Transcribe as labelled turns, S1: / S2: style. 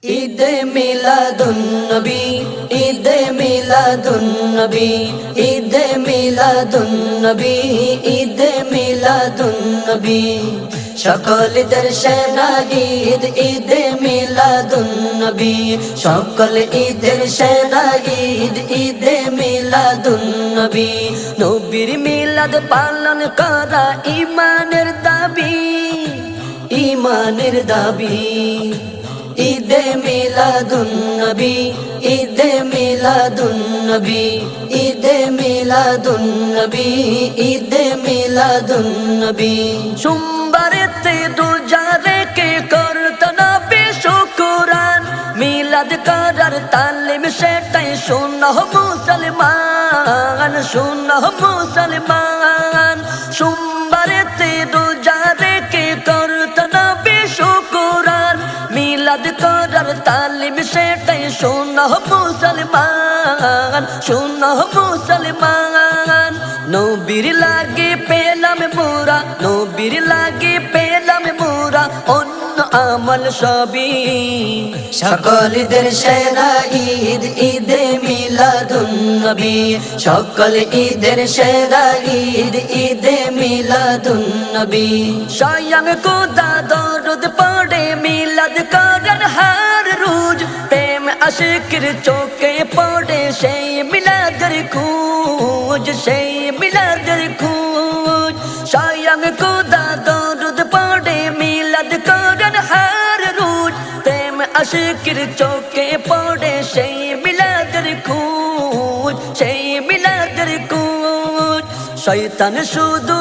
S1: ঈদে মিলাদুন নবী, ঈদে মিলাদুন নবী, ঈদে মিলাদুন নবী, ঈদে মিলাদুন নবী। সকল ঈদের সেরা ঈদ ঈদে মিলাদুন নবী, সকল ঈদের সেরা ঈদ ঈদে মিলাদুন নবী। নবীর মিলাদ পালন করা ঈমানের দাবি, ঈমানের দাবি। ঈদে মিলাদুন নবী, ঈদে মিলাদুন নবী, ঈদে মিলাদুন নবী, ঈদে মিলাদুন নবী। সোমবারেতে রোজা রেখে করত নবী শুকরান, মিলাদ করার তালিম সেটাই শোনো মুসলমান, শোনো মুসলমান। সোমবারেতে রোজা রেখে করত নবী শুকরান, মিলাদ করার তালিম সেটাই শোনো মুসলমান, শোনো মুসলমান। নবীর লাগে পেলাম মোরা, নবীর লাগে পেলাম মোরা অন্য আমল সবই। সকল ঈদের সেরা ঈদ ঈদে মিলাদুন নবী, সকল ঈদের সেরা ঈদ ঈদে মিলাদুন নবী। স্বয়ং খোদা দরুদ পড়ে মিলাদ করেন হর রোজ, প্রেম আশিকের চোখে পড়ে সেই মিলাদের খোঁজ, সেই মিলাদের খোঁজ। স্বয়ং খোদা দরুদ পড়ে মিলাদ করেন হর রোজ, প্রেম আশিকের চোখে পড়ে সেই মিলাদের খোঁজ, সেই মিলাদের খোঁজ। শয়তান শুধু